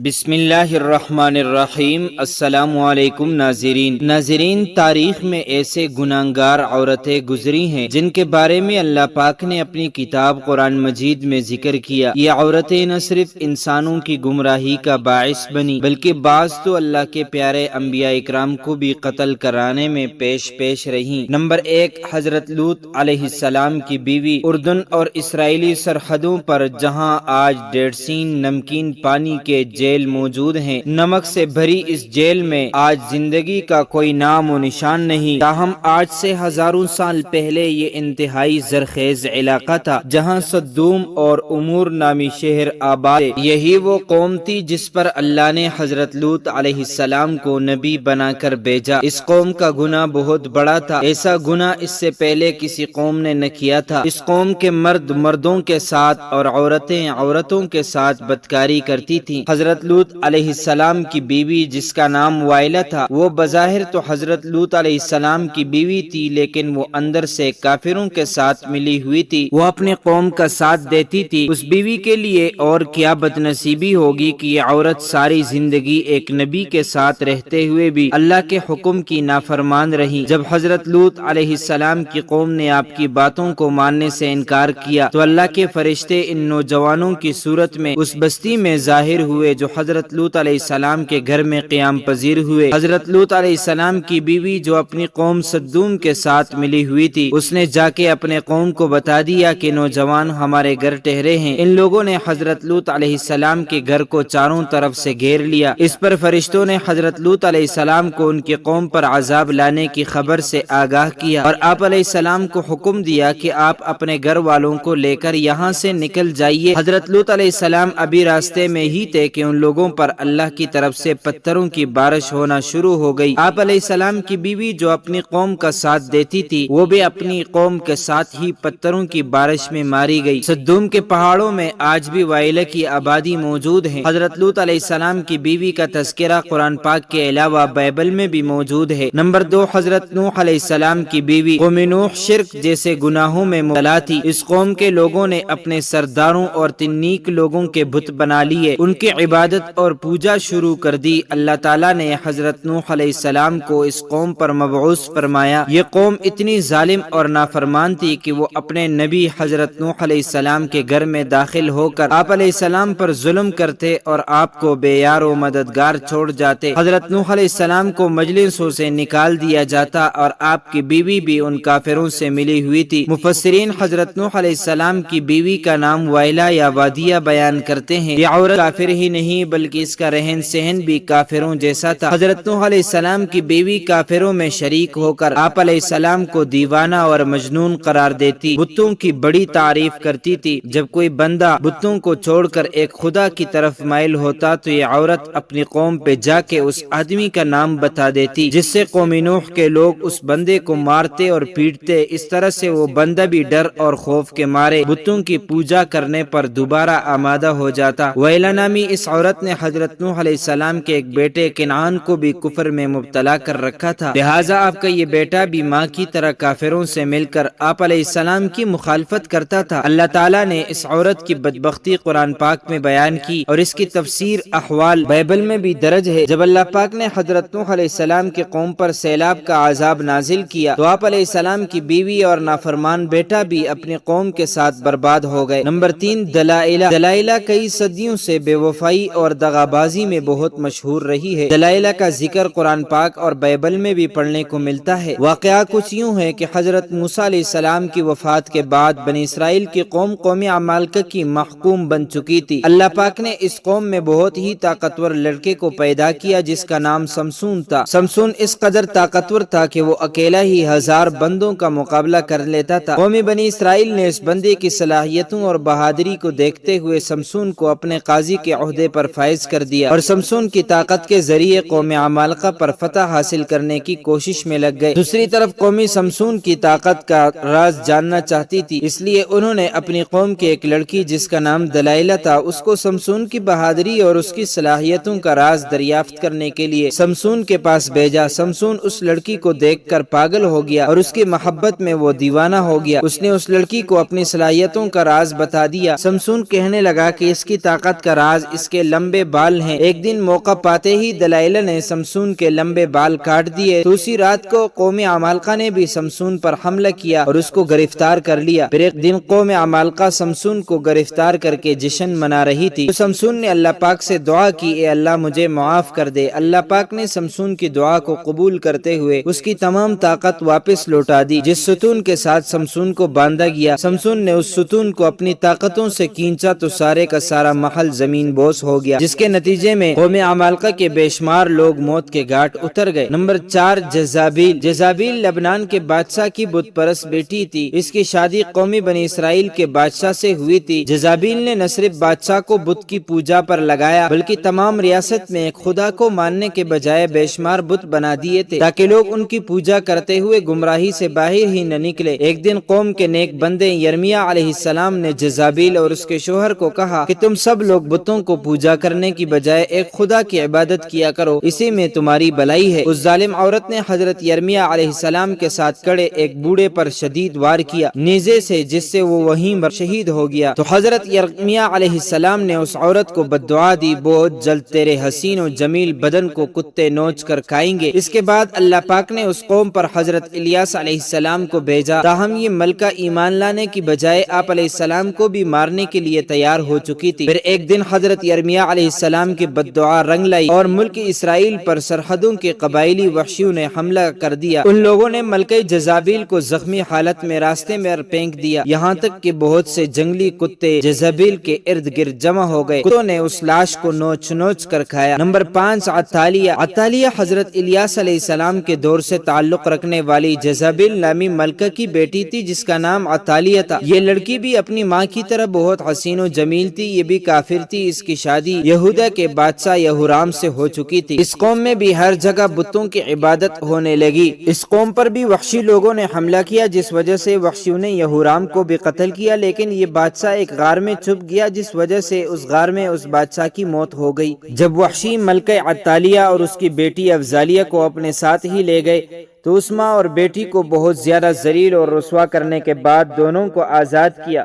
بسم اللہ الرحمن الرحیم۔ السلام علیکم ناظرین، تاریخ میں ایسے گناہگار عورتیں گزری ہیں جن کے بارے میں اللہ پاک نے اپنی کتاب قرآن مجید میں ذکر کیا۔ یہ عورتیں نہ صرف انسانوں کی گمراہی کا باعث بنی بلکہ بعض تو اللہ کے پیارے انبیاء اکرام کو بھی قتل کرانے میں پیش رہیں۔ نمبر 1، حضرت لوط علیہ السلام کی بیوی۔ اردن اور اسرائیلی سرحدوں پر جہاں آج 1.5 نمکین پانی کے جیل موجود ہیں، نمک سے بھری اس جیل میں آج زندگی کا کوئی نام و نشان نہیں، تاہم آج سے ہزاروں سال پہلے یہ انتہائی زرخیز علاقہ تھا جہاں صدوم اور عمور نامی شہر آباد تھے۔ یہی وہ قوم تھی جس پر اللہ نے حضرت لوط علیہ السلام کو نبی بنا کر بھیجا۔ اس قوم کا گناہ بہت بڑا تھا، ایسا گناہ اس سے پہلے کسی قوم نے نہ کیا تھا۔ اس قوم کے مرد مردوں کے ساتھ اور عورتیں عورتوں کے ساتھ بدکاری کرتی تھیں۔ حضرت لوط علیہ السلام کی بیوی جس کا نام وائلہ تھا، وہ بظاہر تو حضرت لوط علیہ السلام کی بیوی تھی، لیکن وہ اندر سے کافروں کے ساتھ ملی ہوئی تھی۔ وہ اپنے قوم کا ساتھ دیتی تھی۔ اس بیوی کے لیے اور کیا بد نصیبی ہوگی کہ یہ عورت ساری زندگی ایک نبی کے ساتھ رہتے ہوئے بھی اللہ کے حکم کی نافرمان رہی۔ جب حضرت لوط علیہ السلام کی قوم نے آپ کی باتوں کو ماننے سے انکار کیا تو اللہ کے فرشتے ان نوجوانوں کی صورت میں اس بستی میں ظاہر ہوئے جو حضرت لوط علیہ السلام کے گھر میں قیام پذیر ہوئے۔ حضرت لوط علیہ السلام کی بیوی جو اپنی قوم صدوم کے ساتھ ملی ہوئی تھی، اس نے جا کے اپنے قوم کو بتا دیا کہ نوجوان ہمارے گھر ٹھہرے ہیں۔ ان لوگوں نے حضرت لوط علیہ السلام کے گھر کو چاروں طرف سے گھیر لیا۔ اس پر فرشتوں نے حضرت لوط علیہ السلام کو ان کی قوم پر عذاب لانے کی خبر سے آگاہ کیا اور آپ علیہ السلام کو حکم دیا کہ آپ اپنے گھر والوں کو لے کر یہاں سے نکل جائیے۔ حضرت لوط علیہ السلام ابھی راستے میں ہی تھے کہ ان لوگوں پر اللہ کی طرف سے پتھروں کی بارش ہونا شروع ہو گئی۔ آپ علیہ السلام کی بیوی جو اپنی قوم کا ساتھ دیتی تھی، وہ بھی اپنی قوم کے ساتھ ہی پتھروں کی بارش میں ماری گئی۔ صدوم کے پہاڑوں میں آج بھی وائلہ کی آبادی موجود ہے۔ حضرت لوط علیہ السلام کی بیوی کا تذکرہ قرآن پاک کے علاوہ بائبل میں بھی موجود ہے۔ نمبر 2، حضرت نوح علیہ السلام کی بیوی۔ قوم نوح شرک جیسے گناہوں میں مبتلا تھی۔ اس قوم کے لوگوں نے اپنے سرداروں اور تنیک لوگوں کے بت بنا لیے، ان کی عبادت اور پوجا شروع کر دی۔ اللہ تعالیٰ نے حضرت نوح علیہ السلام کو اس قوم پر مبعوث فرمایا۔ یہ قوم اتنی ظالم اور نافرمان تھی کہ وہ اپنے نبی حضرت نوح علیہ السلام کے گھر میں داخل ہو کر آپ علیہ السلام پر ظلم کرتے اور آپ کو بے یار و مددگار چھوڑ جاتے۔ حضرت نوح علیہ السلام کو مجلسوں سے نکال دیا جاتا اور آپ کی بیوی بھی ان کافروں سے ملی ہوئی تھی۔ مفسرین حضرت نوح علیہ السلام کی بیوی کا نام وائلہ یا وادیہ بیان کرتے ہیں۔ یہ عورت کافر ہی نہیں بلکہ اس کا رہن سہن بھی کافروں جیسا تھا۔ حضرت نوح علیہ السلام کی بیوی کافروں میں شریک ہو کر آپ علیہ السلام کو دیوانہ اور مجنون قرار دیتی، بتوں کی بڑی تعریف کرتی تھی۔ جب کوئی بندہ بتوں کو چھوڑ کر ایک خدا کی طرف مائل ہوتا تو یہ عورت اپنی قوم پہ جا کے اس آدمی کا نام بتا دیتی، جس سے قوم نوح کے لوگ اس بندے کو مارتے اور پیٹتے۔ اس طرح سے وہ بندہ بھی ڈر اور خوف کے مارے بتوں کی پوجا کرنے پر دوبارہ آمادہ ہو جاتا۔ وائلہ نامی اس عورت نے حضرت نوح علیہ السلام کے ایک بیٹے کنعان کو بھی کفر میں مبتلا کر رکھا تھا، لہٰذا آپ کا یہ بیٹا بھی ماں کی طرح کافروں سے مل کر آپ علیہ السلام کی مخالفت کرتا تھا۔ اللہ تعالیٰ نے اس عورت کی بدبختی قرآن پاک میں بیان کی اور اس کی تفسیر احوال بائبل میں بھی درج ہے۔ جب اللہ پاک نے حضرت نوح علیہ السلام کی قوم پر سیلاب کا عذاب نازل کیا تو آپ علیہ السلام کی بیوی اور نافرمان بیٹا بھی اپنی قوم کے ساتھ برباد ہو گئے۔ نمبر 3، دلائلہ کئی صدیوں سے بے وفائی اور دغابازی میں بہت مشہور رہی ہے۔ دلائلہ کا ذکر قرآن پاک اور بائبل میں بھی پڑھنے کو ملتا ہے۔ واقعہ کچھ یوں ہے کہ حضرت موسیٰ علیہ السلام کی وفات کے بعد بنی اسرائیل کی قوم عمالقہ کی محکوم بن چکی تھی۔ اللہ پاک نے اس قوم میں بہت ہی طاقتور لڑکے کو پیدا کیا جس کا نام سمسون تھا۔ سمسون اس قدر طاقتور تھا کہ وہ اکیلا ہی 1000 بندوں کا مقابلہ کر لیتا تھا۔ قوم بنی اسرائیل نے اس بندے کی صلاحیتوں اور بہادری کو دیکھتے ہوئے سمسون کو اپنے قاضی کے عہدے پر فائز کر دیا اور سمسون کی طاقت کے ذریعے قوم عمالقہ پر فتح حاصل کرنے کی کوشش میں لگ گئے۔ دوسری طرف قومی سمسون کی طاقت کا راز جاننا چاہتی تھی، اس لیے انہوں نے اپنی قوم کی ایک لڑکی جس کا نام دلائلہ تھا، اس کو سمسون کی بہادری اور اس کی صلاحیتوں کا راز دریافت کرنے کے لیے سمسون کے پاس بھیجا۔ سمسون اس لڑکی کو دیکھ کر پاگل ہو گیا اور اس کی محبت میں وہ دیوانہ ہو گیا۔ اس نے اس لڑکی کو اپنی صلاحیتوں کا راز بتا دیا۔ سمسون کہنے لگا کہ اس کی طاقت کا راز اس کے کے لمبے بال ہیں۔ ایک دن موقع پاتے ہی دلائلہ نے سمسون کے لمبے بال کاٹ دیے، تو اسی رات کو قوم عمالقہ نے بھی سمسون پر حملہ کیا اور اس کو گرفتار کر لیا۔ پھر ایک دن قوم عمالقہ سمسون کو گرفتار کر کے جشن منا رہی تھی، تو سمسون نے اللہ پاک سے دعا کی، اے اللہ مجھے معاف کر دے۔ اللہ پاک نے سمسون کی دعا کو قبول کرتے ہوئے اس کی تمام طاقت واپس لوٹا دی۔ جس ستون کے ساتھ سمسون کو باندھا گیا، سمسون نے اس ستون کو اپنی طاقتوں سے کھینچا تو سارے کا سارا محل زمین بوس ہو گیا، جس کے نتیجے میں قوم عمالقہ کے بے شمار لوگ موت کے گھاٹ اتر گئے۔ نمبر 4، جزابیل۔ جزابیل لبنان کے بادشاہ کی بت پرست بیٹی تھی۔ اس کی شادی قومی بنی اسرائیل کے بادشاہ سے ہوئی تھی۔ جزابیل نے نہ صرف بادشاہ کو بت کی پوجا پر لگایا، بلکہ تمام ریاست میں ایک خدا کو ماننے کے بجائے بے شمار بت بنا دیے تھے، تاکہ لوگ ان کی پوجا کرتے ہوئے گمراہی سے باہر ہی نہ نکلے۔ ایک دن قوم کے نیک بندے یرمیہ علیہ السلام نے جزابیل اور اس کے شوہر کو کہا کہ تم سب لوگ بتوں کو پوجا کرنے کی بجائے ایک خدا کی عبادت کیا کرو، اسی میں تمہاری بھلائی ہے۔ اس ظالم عورت نے حضرت یرمیہ علیہ السلام کے ساتھ کھڑے ایک بوڑھے پر شدید وار کیا نیزے سے، جس سے وہ وہیں پر شہید ہو گیا۔ تو حضرت یرمیہ علیہ السلام نے اس عورت کو بددعا دی، بہت جلد تیرے حسین و جمیل بدن کو کتے نوچ کر کھائیں گے۔ اس کے بعد اللہ پاک نے اس قوم پر حضرت الیاس علیہ السلام کو بھیجا، تاہم یہ ملکہ ایمان لانے کی بجائے آپ علیہ السلام کو بھی مارنے کے لیے تیار ہو چکی تھی۔ پھر ایک دن حضرت یرمیہ علیہ السلام کی بددعا رنگ لائی اور ملک اسرائیل پر سرحدوں کے قبائلی وحشیوں نے حملہ کر دیا۔ ان لوگوں نے ملکہ جزابیل کو زخمی حالت میں راستے میں پھینک دیا، یہاں تک کہ بہت سے جنگلی کتے جزابیل کے ارد گرد جمع ہو گئے۔ کتوں نے اس لاش کو نوچ نوچ کر کھایا۔ نمبر 5، عطالیہ۔ عطالیہ حضرت الیاس علیہ السلام کے دور سے تعلق رکھنے والی جزابیل نامی ملکہ کی بیٹی تھی، جس کا نام عطالیہ تھا۔ یہ لڑکی بھی اپنی ماں کی طرح بہت حسین و جمیل تھی، یہ بھی کافر تھی۔ اس کی شادی یہودا کے بادشاہ یہورام سے ہو چکی تھی۔ اس قوم میں بھی ہر جگہ بتوں کی عبادت ہونے لگی۔ اس قوم پر بھی وحشی لوگوں نے حملہ کیا، جس وجہ سے وحشیوں نے یہورام کو بھی قتل کیا، لیکن یہ بادشاہ ایک غار میں چھپ گیا، جس وجہ سے اس غار میں اس بادشاہ کی موت ہو گئی۔ جب وحشی ملکہ عطالیہ اور اس کی بیٹی افضالیہ کو اپنے ساتھ ہی لے گئے تو اس ماں اور بیٹی کو بہت زیادہ ذلیل اور رسوا کرنے کے بعد دونوں کو آزاد کیا۔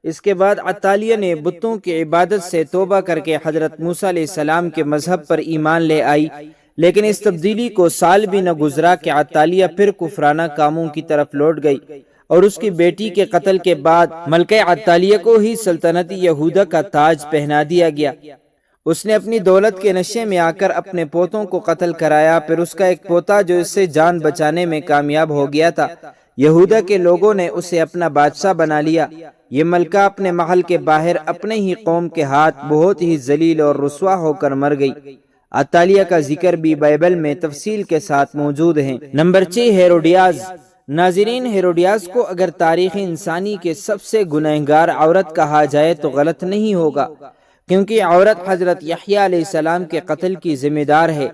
اس کے بعد عطالیہ نے بتوں کی عبادت سے توبہ کر کے حضرت موسیٰ علیہ السلام کے مذہب پر ایمان لے آئی، لیکن اس تبدیلی کو سال بھی نہ گزرا کہ عطالیہ پھر کفرانہ کاموں کی طرف لوٹ گئی، اور اس کی بیٹی کے قتل کے بعد ملکہ عطالیہ کو ہی سلطنت یہودا کا تاج پہنا دیا گیا۔ اس نے اپنی دولت کے نشے میں آ کر اپنے پوتوں کو قتل کرایا، پھر اس کا ایک پوتا جو اس سے جان بچانے میں کامیاب ہو گیا تھا، یہودا کے لوگوں نے اسے اپنا بادشاہ بنا لیا۔ یہ ملکہ اپنے محل کے باہر اپنے ہی قوم کے ہاتھ بہت ہی ذلیل اور رسوا ہو کر مر گئی۔ عطالیہ کا ذکر بھی بائبل میں تفصیل کے ساتھ موجود ہے۔ Number 6، Herodias. ناظرین، ہیروڈیاز کو اگر تاریخ انسانی کے سب سے گنہگار عورت کہا جائے تو غلط نہیں ہوگا، کیونکہ عورت حضرت یحییٰ علیہ السلام کے قتل کی ذمہ دار ہے۔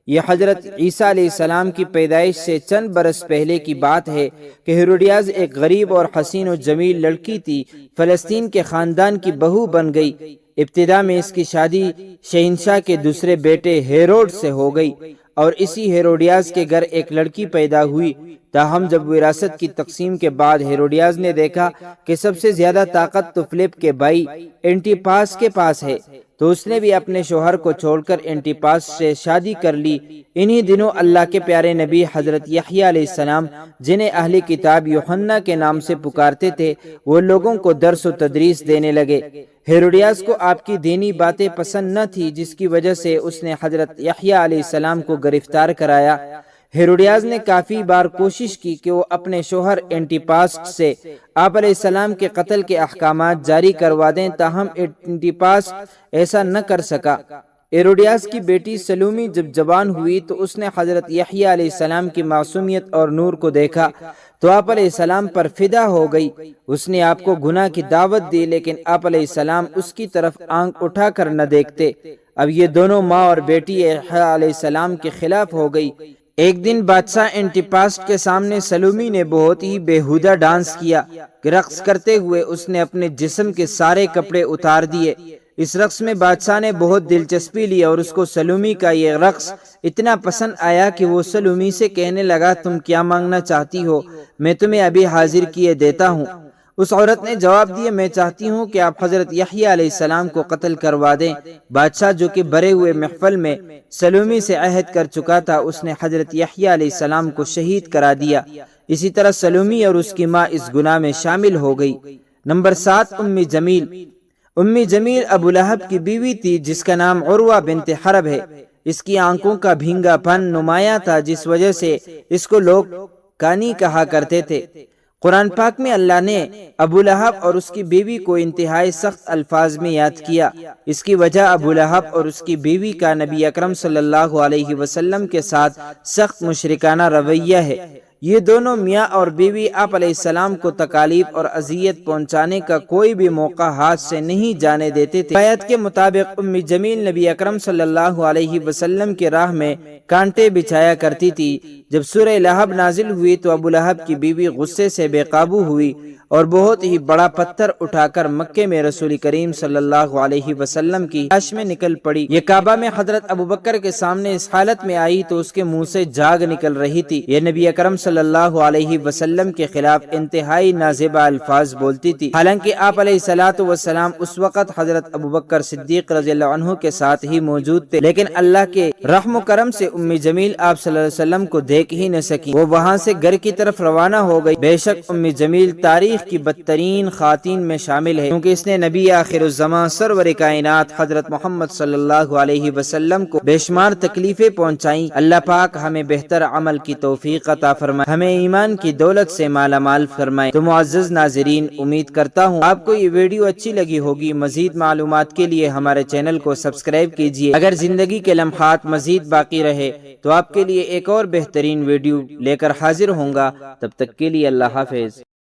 یہ حضرت عیسیٰ علیہ السلام کی پیدائش سے چند برس پہلے کی بات ہے کہ ہیروڈیاز ایک غریب اور حسین و جمیل لڑکی تھی، فلسطین کے خاندان کی بہو بن گئی۔ ابتدا میں اس کی شادی شہنشاہ کے دوسرے بیٹے ہیروڈ سے ہو گئی، اور اسی ہیروڈیاز کے گھر ایک لڑکی پیدا ہوئی۔ تاہم جب وراثت کی تقسیم کے بعد ہیروڈیاز نے دیکھا کہ سب سے زیادہ طاقت تو فلپ کے بھائی اینٹیپاس کے پاس ہے، تو اس نے بھی اپنے شوہر کو چھوڑ کر اینٹیپاس سے شادی کر لی۔ انہی دنوں اللہ کے پیارے نبی حضرت یحییٰ علیہ السلام، جنہیں اہل کتاب یوحنا کے نام سے پکارتے تھے، وہ لوگوں کو درس و تدریس دینے لگے۔ ہیروڈیاز کو آپ کی دینی باتیں پسند نہ تھی، جس کی وجہ سے اس نے حضرت یحییٰ علیہ السلام کو گرفتار کرایا۔ ہیروڈیاز نے کافی بار کوشش کی کہ وہ اپنے شوہر اینٹیپاس سے آپ علیہ السلام کے قتل کے احکامات جاری کروا دیں، تاہم اینٹیپاس ایسا نہ کر سکا۔ ہیروڈیاز کی بیٹی سلومی جب جوان ہوئی تو اس نے حضرت یحییٰ علیہ السلام کی معصومیت اور نور کو دیکھا تو آپ علیہ السلام پر فدا ہو گئی۔ اس نے آپ کو گناہ کی دعوت دی، لیکن آپ علیہ السلام اس کی طرف آنکھ اٹھا کر نہ دیکھتے۔ اب یہ دونوں ماں اور بیٹی یحییٰ علیہ السلام کے خلاف ہو گئی۔ ایک دن بادشاہ اینٹیپاس کے سامنے سلومی نے بہت ہی بیہودہ ڈانس کیا۔ رقص کرتے ہوئے اس نے اپنے جسم کے سارے کپڑے اتار دیے۔ اس رقص میں بادشاہ نے بہت دلچسپی لی اور اس کو سلومی کا یہ رقص اتنا پسند آیا کہ وہ سلومی سے کہنے لگا، تم کیا مانگنا چاہتی ہو، میں تمہیں ابھی حاضر کیے دیتا ہوں۔ اس عورت نے جواب دیا میں چاہتی ہوں کہ آپ حضرت یحییٰ علیہ السلام کو قتل کروا دیں۔ بادشاہ جو کہ بھرے ہوئے محفل میں سلومی سے عہد کر چکا تھا، اس نے حضرت یحییٰ علیہ السلام کو شہید کرا دیا۔ اسی طرح سلومی اور اس کی ماں اس گناہ میں شامل ہو گئی۔ نمبر 7، ام جمیل۔ ام جمیل ابو لہب کی بیوی تھی جس کا نام عروہ بنت حرب ہے۔ اس کی آنکھوں کا بھینگا پن نمایاں تھا جس وجہ سے اس کو لوگ کانی کہا کرتے تھے۔ قرآن پاک میں اللہ نے ابو لہب اور اس کی بیوی کو انتہائی سخت الفاظ میں یاد کیا۔ اس کی وجہ ابو لہب اور اس کی بیوی کا نبی اکرم صلی اللہ علیہ وسلم کے ساتھ سخت مشرکانہ رویہ ہے۔ یہ دونوں میاں اور بیوی آپ علیہ السلام کو تکالیف اور اذیت پہنچانے کا کوئی بھی موقع ہاتھ سے نہیں جانے دیتے تھے۔ روایت کے مطابق ام جمیل نبی اکرم صلی اللہ علیہ وسلم کے راہ میں کانٹے بچھایا کرتی تھی۔ جب سورہ لہب نازل ہوئی تو ابو لہب کی بیوی غصے سے بے قابو ہوئی اور بہت ہی بڑا پتھر اٹھا کر مکے میں رسول کریم صلی اللہ علیہ وسلم کی لاش میں نکل پڑی۔ یہ کعبہ میں حضرت ابوبکر کے سامنے اس حالت میں آئی تو اس کے منہ سے جاگ نکل رہی تھی۔ یہ نبی اکرم صلی اللہ علیہ وسلم کے خلاف انتہائی نازیبا الفاظ بولتی تھی۔ حالانکہ آپ علیہ الصلوۃ والسلام اس وقت حضرت ابوبکر صدیق رضی اللہ عنہ کے ساتھ ہی موجود تھے، لیکن اللہ کے رحم و کرم سے ام جمیل آپ صلی اللہ علیہ وسلم کو دیکھ ہی نہ سکی۔ وہ وہاں سے گھر کی طرف روانہ ہو گئی۔ بے شک ام جمیل تاریخ کی بدترین خواتین میں شامل ہے، کیونکہ اس نے نبی آخر الزمان سرور کائنات حضرت محمد صلی اللہ علیہ وسلم کو بے شمار تکلیفیں پہنچائیں۔ اللہ پاک ہمیں بہتر عمل کی توفیق عطا فرمائے، ہمیں ایمان کی دولت سے مالا مال فرمائے۔ تو معزز ناظرین، امید کرتا ہوں آپ کو یہ ویڈیو اچھی لگی ہوگی۔ مزید معلومات کے لیے ہمارے چینل کو سبسکرائب کیجیے۔ اگر زندگی کے لمحات مزید باقی رہے تو آپ کے لیے ایک اور بہترین ویڈیو لے کر حاضر ہوں گا۔ تب تک کے لیے اللہ حافظ۔